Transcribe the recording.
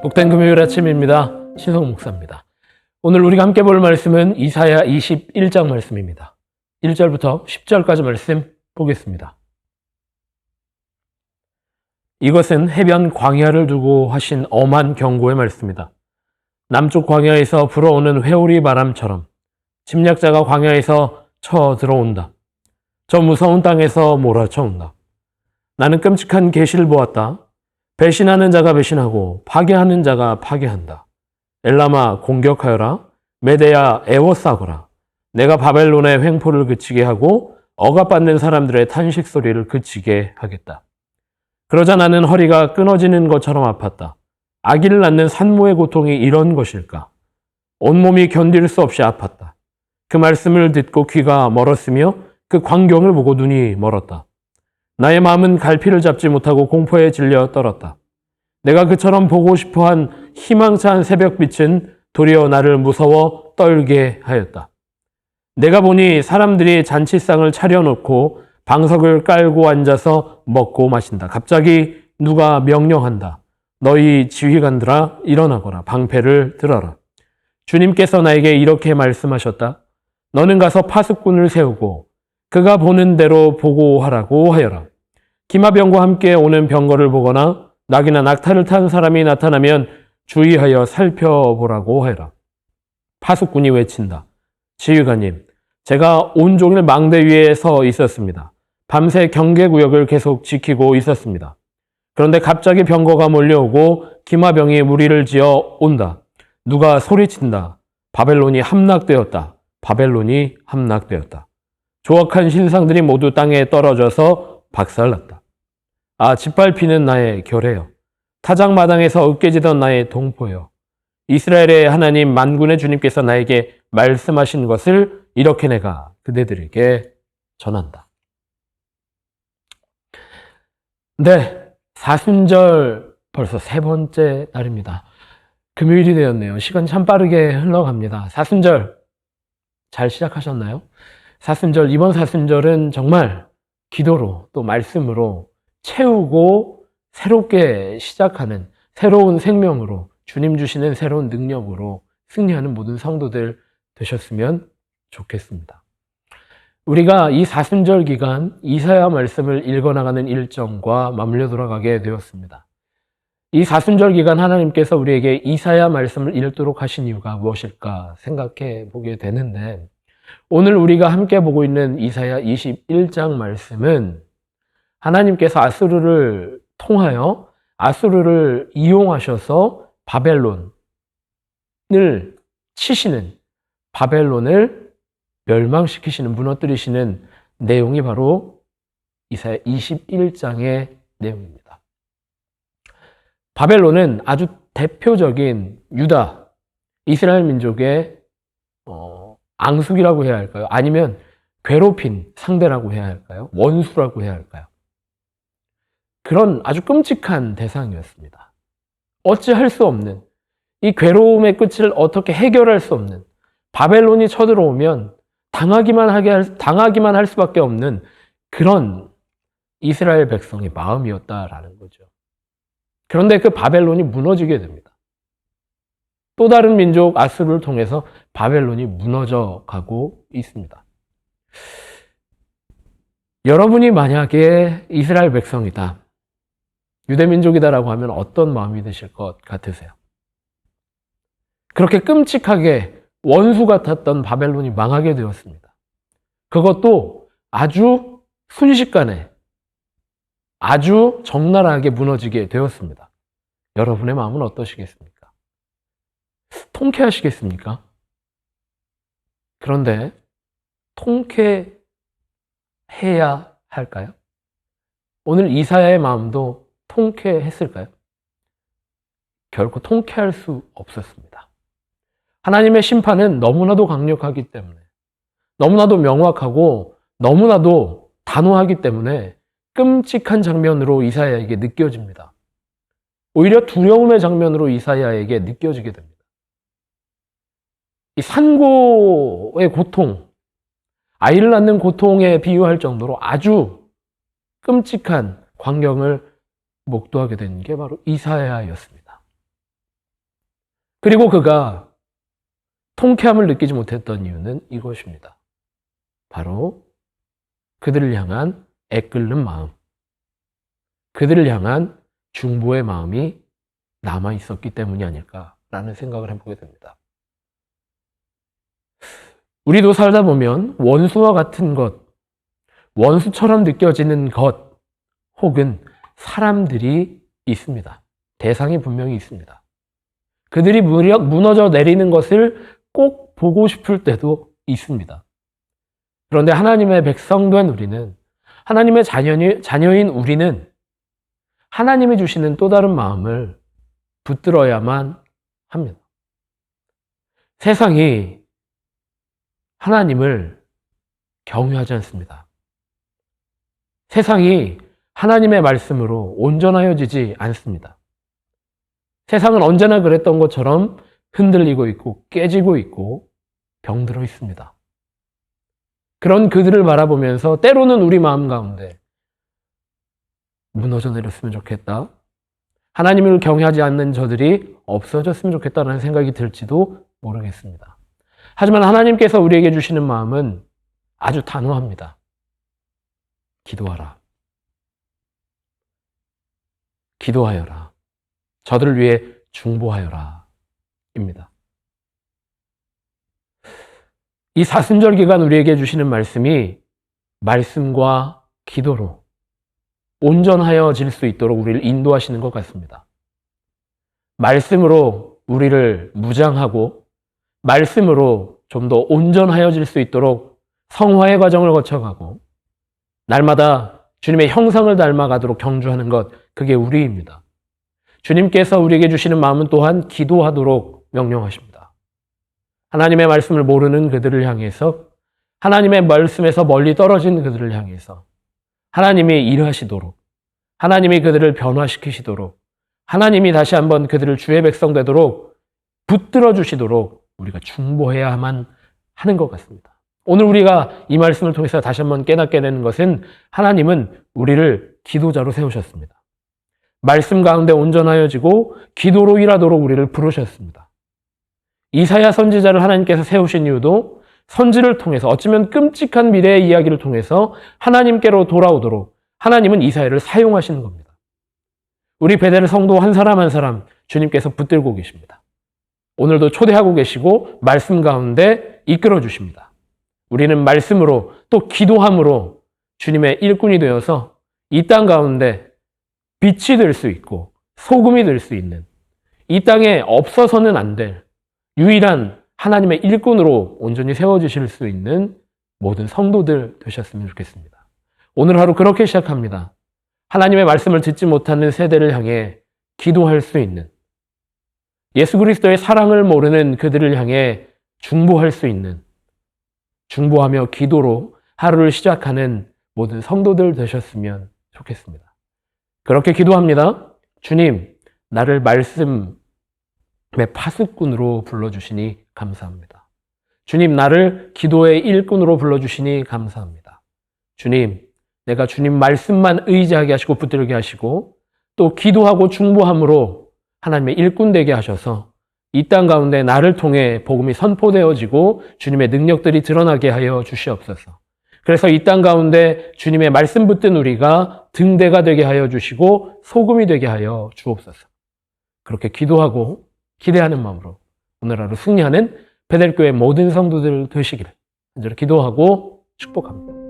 복된 금요일 아침입니다. 신성 목사입니다. 오늘 우리가 함께 볼 말씀은 이사야 21장 말씀입니다. 1절부터 10절까지 말씀 보겠습니다. 이것은 해변 광야를 두고 하신 엄한 경고의 말씀이다. 남쪽 광야에서 불어오는 회오리 바람처럼 침략자가 광야에서 쳐 들어온다. 저 무서운 땅에서 몰아쳐 온다. 나는 끔찍한 계시를 보았다. 배신하는 자가 배신하고 파괴하는 자가 파괴한다. 엘라마 공격하여라. 메대야 애워싸거라. 내가 바벨론의 횡포를 그치게 하고 억압받는 사람들의 탄식 소리를 그치게 하겠다. 그러자 나는 허리가 끊어지는 것처럼 아팠다. 아기를 낳는 산모의 고통이 이런 것일까? 온몸이 견딜 수 없이 아팠다. 그 말씀을 듣고 귀가 멀었으며 그 광경을 보고 눈이 멀었다. 나의 마음은 갈피를 잡지 못하고 공포에 질려 떨었다. 내가 그처럼 보고 싶어한 희망찬 새벽빛은 도리어 나를 무서워 떨게 하였다. 내가 보니 사람들이 잔치상을 차려놓고 방석을 깔고 앉아서 먹고 마신다. 갑자기 누가 명령한다. 너희 지휘관들아 일어나거라. 방패를 들어라. 주님께서 나에게 이렇게 말씀하셨다. 너는 가서 파수꾼을 세우고 그가 보는 대로 보고하라고 하여라. 기마병과 함께 오는 병거를 보거나 낙이나 낙타를 탄 사람이 나타나면 주의하여 살펴보라고 하여라. 파수꾼이 외친다. 지휘관님, 제가 온종일 망대 위에 서 있었습니다. 밤새 경계구역을 계속 지키고 있었습니다. 그런데 갑자기 병거가 몰려오고 기마병이 무리를 지어 온다. 누가 소리친다. 바벨론이 함락되었다. 바벨론이 함락되었다. 조악한 신상들이 모두 땅에 떨어져서 박살났다. 아, 짓밟히는 나의 결혜여. 타작마당에서 으깨지던 나의 동포여. 이스라엘의 하나님 만군의 주님께서 나에게 말씀하신 것을 이렇게 내가 그대들에게 전한다. 네, 사순절 벌써 세 번째 날입니다. 금요일이 되었네요. 시간 참 빠르게 흘러갑니다. 사순절 잘 시작하셨나요? 사순절, 이번 사순절은 정말 기도로 또 말씀으로 채우고 새롭게 시작하는 새로운 생명으로 주님 주시는 새로운 능력으로 승리하는 모든 성도들 되셨으면 좋겠습니다. 우리가 이 사순절 기간 이사야 말씀을 읽어나가는 일정과 맞물려 돌아가게 되었습니다. 이 사순절 기간 하나님께서 우리에게 이사야 말씀을 읽도록 하신 이유가 무엇일까 생각해 보게 되는데, 오늘 우리가 함께 보고 있는 이사야 21장 말씀은 하나님께서 아수르를 통하여 아수르를 이용하셔서 바벨론을 치시는, 바벨론을 멸망시키시는, 무너뜨리시는 내용이 바로 이사야 21장의 내용입니다. 바벨론은 아주 대표적인 유다, 이스라엘 민족의 앙숙이라고 해야 할까요? 아니면 괴롭힌 상대라고 해야 할까요? 원수라고 해야 할까요? 그런 아주 끔찍한 대상이었습니다. 어찌할 수 없는, 이 괴로움의 끝을 어떻게 해결할 수 없는, 바벨론이 쳐들어오면 당하기만 할 수밖에 없는 그런 이스라엘 백성의 마음이었다라는 거죠. 그런데 그 바벨론이 무너지게 됩니다. 또 다른 민족 아수르를 통해서 바벨론이 무너져 가고 있습니다. 여러분이 만약에 이스라엘 백성이다, 유대민족이다라고 하면 어떤 마음이 드실 것 같으세요? 그렇게 끔찍하게 원수 같았던 바벨론이 망하게 되었습니다. 그것도 아주 순식간에 아주 적나라하게 무너지게 되었습니다. 여러분의 마음은 어떠시겠습니까? 통쾌하시겠습니까? 그런데 통쾌해야 할까요? 오늘 이사야의 마음도 통쾌했을까요? 결코 통쾌할 수 없었습니다. 하나님의 심판은 너무나도 강력하기 때문에, 너무나도 명확하고 너무나도 단호하기 때문에 끔찍한 장면으로 이사야에게 느껴집니다. 오히려 두려움의 장면으로 이사야에게 느껴지게 됩니다. 이 산고의 고통, 아이를 낳는 고통에 비유할 정도로 아주 끔찍한 광경을 목도하게 된 게 바로 이사야였습니다. 그리고 그가 통쾌함을 느끼지 못했던 이유는 이것입니다. 바로 그들을 향한 애끓는 마음, 그들을 향한 중보의 마음이 남아 있었기 때문이 아닐까라는 생각을 해보게 됩니다. 우리도 살다 보면 원수와 같은 것, 원수처럼 느껴지는 것, 혹은 사람들이 있습니다. 대상이 분명히 있습니다. 그들이 무너져 내리는 것을 꼭 보고 싶을 때도 있습니다. 그런데 하나님의 백성된 우리는, 하나님의 자녀인 우리는 하나님이 주시는 또 다른 마음을 붙들어야만 합니다. 세상이 하나님을 경외하지 않습니다. 세상이 하나님의 말씀으로 온전하여지지 않습니다. 세상은 언제나 그랬던 것처럼 흔들리고 있고 깨지고 있고 병들어 있습니다. 그런 그들을 바라보면서 때로는 우리 마음 가운데 무너져 내렸으면 좋겠다. 하나님을 경외하지 않는 저들이 없어졌으면 좋겠다는 생각이 들지도 모르겠습니다. 하지만 하나님께서 우리에게 주시는 마음은 아주 단호합니다. 기도하라. 기도하여라. 저들을 위해 중보하여라. 입니다. 이 사순절 기간 우리에게 주시는 말씀이 말씀과 기도로 온전하여질 수 있도록 우리를 인도하시는 것 같습니다. 말씀으로 우리를 무장하고 말씀으로 좀 더 온전하여질 수 있도록 성화의 과정을 거쳐가고 날마다 주님의 형상을 닮아가도록 경주하는 것, 그게 우리입니다. 주님께서 우리에게 주시는 마음은 또한 기도하도록 명령하십니다. 하나님의 말씀을 모르는 그들을 향해서, 하나님의 말씀에서 멀리 떨어진 그들을 향해서 하나님이 일하시도록, 하나님이 그들을 변화시키시도록, 하나님이 다시 한번 그들을 주의 백성 되도록 붙들어 주시도록 우리가 중보해야만 하는 것 같습니다. 오늘 우리가 이 말씀을 통해서 다시 한번 깨닫게 되는 것은 하나님은 우리를 기도자로 세우셨습니다. 말씀 가운데 온전하여지고 기도로 일하도록 우리를 부르셨습니다. 이사야 선지자를 하나님께서 세우신 이유도 선지를 통해서, 어쩌면 끔찍한 미래의 이야기를 통해서 하나님께로 돌아오도록 하나님은 이사야를 사용하시는 겁니다. 우리 베델 성도 한 사람 한 사람 주님께서 붙들고 계십니다. 오늘도 초대하고 계시고 말씀 가운데 이끌어 주십니다. 우리는 말씀으로 또 기도함으로 주님의 일꾼이 되어서 이 땅 가운데 빛이 될 수 있고 소금이 될 수 있는, 이 땅에 없어서는 안 될 유일한 하나님의 일꾼으로 온전히 세워주실 수 있는 모든 성도들 되셨으면 좋겠습니다. 오늘 하루 그렇게 시작합니다. 하나님의 말씀을 듣지 못하는 세대를 향해 기도할 수 있는, 예수 그리스도의 사랑을 모르는 그들을 향해 중보할 수 있는, 중보하며 기도로 하루를 시작하는 모든 성도들 되셨으면 좋겠습니다. 그렇게 기도합니다. 주님, 나를 말씀의 파수꾼으로 불러주시니 감사합니다. 주님, 나를 기도의 일꾼으로 불러주시니 감사합니다. 주님, 내가 주님 말씀만 의지하게 하시고 붙들게 하시고 또 기도하고 중보함으로 하나님의 일꾼 되게 하셔서 이 땅 가운데 나를 통해 복음이 선포되어지고 주님의 능력들이 드러나게 하여 주시옵소서. 그래서 이 땅 가운데 주님의 말씀 붙든 우리가 등대가 되게 하여 주시고 소금이 되게 하여 주옵소서. 그렇게 기도하고 기대하는 마음으로 오늘 하루 승리하는 베델교회 모든 성도들 되시기를 간절히 기도하고 축복합니다.